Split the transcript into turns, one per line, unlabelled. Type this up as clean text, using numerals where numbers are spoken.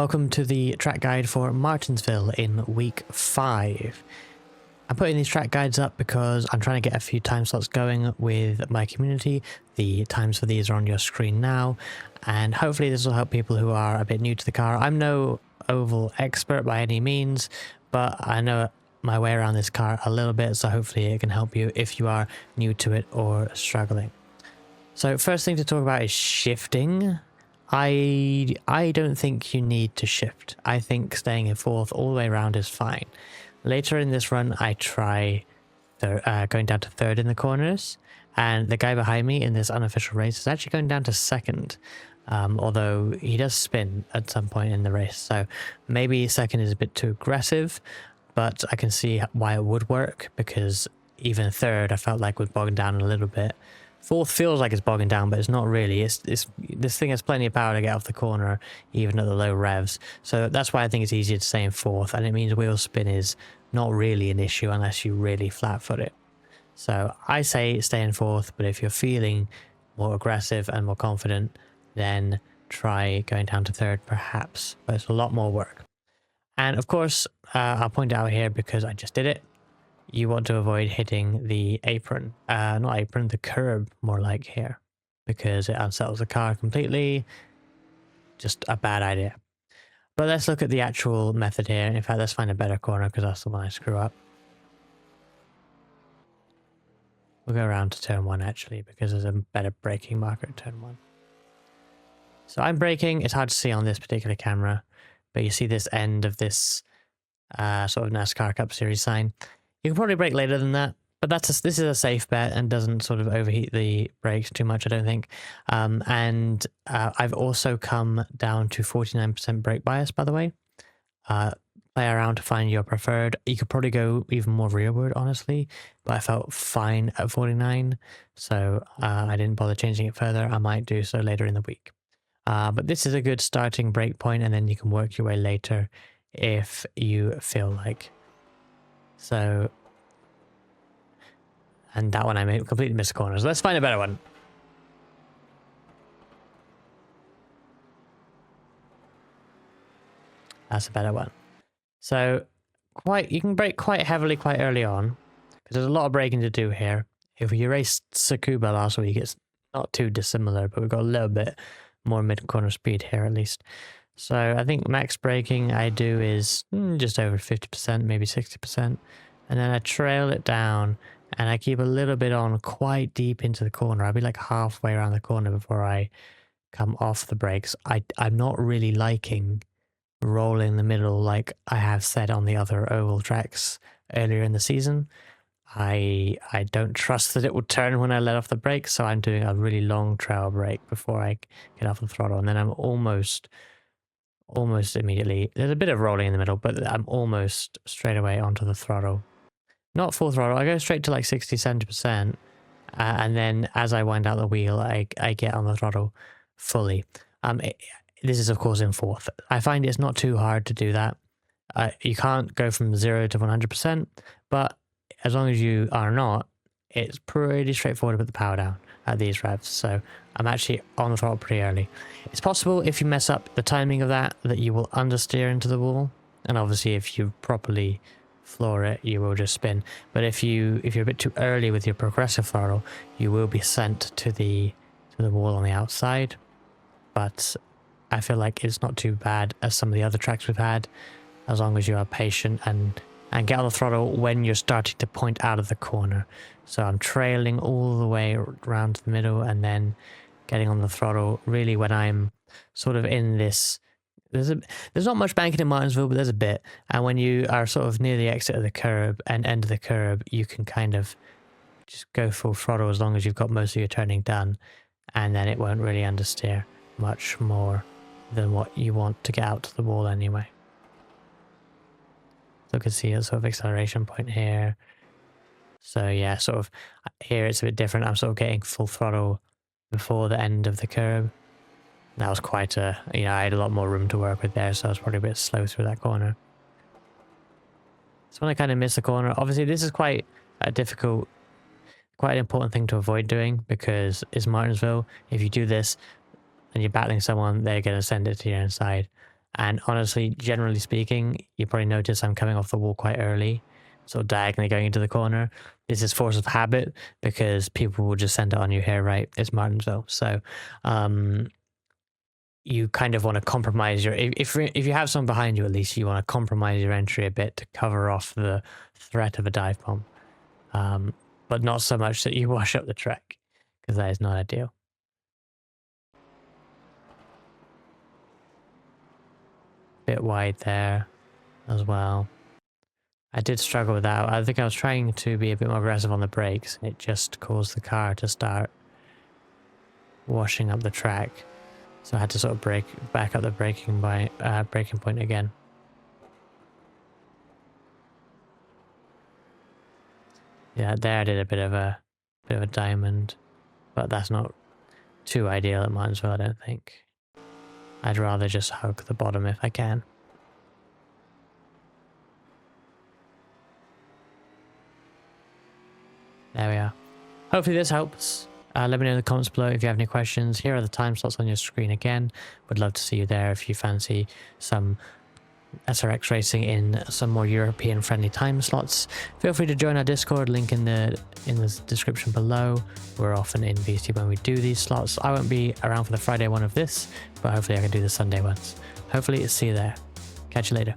Welcome to the track guide for Martinsville in week 5. I'm putting these track guides up because I'm trying to get a few time slots going with my community. The times for these are on your screen now, and hopefully this will help people who are a bit new to the car. I'm no oval expert by any means, but I know my way around this car a little bit, so hopefully it can help you if you are new to it or struggling. So first thing to talk about is shifting. I don't think you need to shift. I think staying in fourth all the way around is fine. Later in this run, I try going down to third in the corners, and the guy behind me in this unofficial race is actually going down to second, although he does spin at some point in the race, so maybe second is a bit too aggressive, but I can see why it would work, because even third I felt like would bog down a little bit. Fourth feels like it's bogging down, but it's not really. This thing has plenty of power to get off the corner, even at the low revs. So that's why I think it's easier to stay in fourth, and it means wheel spin is not really an issue unless you really flat foot it. So I say stay in fourth, but if you're feeling more aggressive and more confident, then try going down to third perhaps, but it's a lot more work. And of course, I'll point it out here because I just did it. You want to avoid hitting the apron, not apron, the curb more like here, because it unsettles the car completely. Just a bad idea. But let's look at the actual method here. In fact, let's find a better corner because that's the one I screw up. We'll go around to turn 1 actually, because there's a better braking marker at turn 1. So I'm braking. It's hard to see on this particular camera, but you see this end of this sort of NASCAR Cup Series sign. You can probably brake later than that, but this is a safe bet and doesn't sort of overheat the brakes too much, I don't think. I've also come down to 49% brake bias, by the way. Play around to find your preferred. You could probably go even more rearward, honestly, but I felt fine at 49, so I didn't bother changing it further. I might do so later in the week. But this is a good starting brake point, and then you can work your way later if you feel like. So, and that one I completely missed the corners. Let's find a better one. That's a better one. So, you can brake quite heavily quite early on, because there's a lot of braking to do here. If you raced Tsukuba last week, it's not too dissimilar, but we've got a little bit more mid-corner speed here at least. So I think max braking I do is just over 50%, maybe 60%. And then I trail it down and I keep a little bit on quite deep into the corner. I'll be like halfway around the corner before I come off the brakes. I'm not really liking rolling the middle like I have said on the other oval tracks earlier in the season. I don't trust that it will turn when I let off the brakes, so I'm doing a really long trail brake before I get off the throttle, and then I'm almost immediately, there's a bit of rolling in the middle, but I'm almost straight away onto the throttle. Not full throttle, I go straight to like 60-70%, and then as I wind out the wheel, I get on the throttle fully. This is of course in fourth. I find it's not too hard to do that. You can't go from 0 to 100%, but as long as you are not, it's pretty straightforward to put the power down at these revs. So I'm actually on the throttle pretty early. It's possible if you mess up the timing of that you will understeer into the wall, and obviously if you properly floor it, you will just spin. But if you're a bit too early with your progressive throttle, you will be sent to the wall on the outside. But I feel like it's not too bad as some of the other tracks we've had, as long as you are patient and get on the throttle when you're starting to point out of the corner. So I'm trailing all the way around to the middle and then getting on the throttle really when I'm sort of in this. There's not much banking in Martinsville, but there's a bit. And when you are sort of near the exit of the curb and end of the curb, you can kind of just go full throttle as long as you've got most of your turning done, and then it won't really understeer much more than what you want to get out to the wall anyway. So you can see a sort of acceleration point here. So yeah, sort of here it's a bit different. I'm sort of getting full throttle before the end of the curb. That was quite I had a lot more room to work with there, so I was probably a bit slow through that corner. So when I kind of miss the corner, obviously this is quite a difficult, quite an important thing to avoid doing, because it's Martinsville. If you do this and you're battling someone, they're going to send it to your inside. And honestly, generally speaking, you probably notice I'm coming off the wall quite early, sort of diagonally going into the corner. This is force of habit because people will just send it on you here, right? It's Martinsville. So you kind of want to compromise your, if you have someone behind you, at least you want to compromise your entry a bit to cover off the threat of a dive bomb. But not so much that you wash up the track, because that is not ideal. Bit wide there as well. I did struggle with that. I think I was trying to be a bit more aggressive on the brakes. It just caused the car to start washing up the track. So I had to sort of back up the braking point again. Yeah, there I did a bit of a diamond, but that's not too ideal at Martinsville, I don't think. I'd rather just hug the bottom if I can. There we are. Hopefully this helps. Let me know in the comments below if you have any questions. Here are the time slots on your screen again. Would love to see you there if you fancy some SRX racing in some more European friendly time slots. Feel free to join our Discord, link in the description below. We're often in VTuber when we do these slots. I won't be around for the Friday one of this, but hopefully I can do the Sunday ones. Hopefully see you there. Catch you later.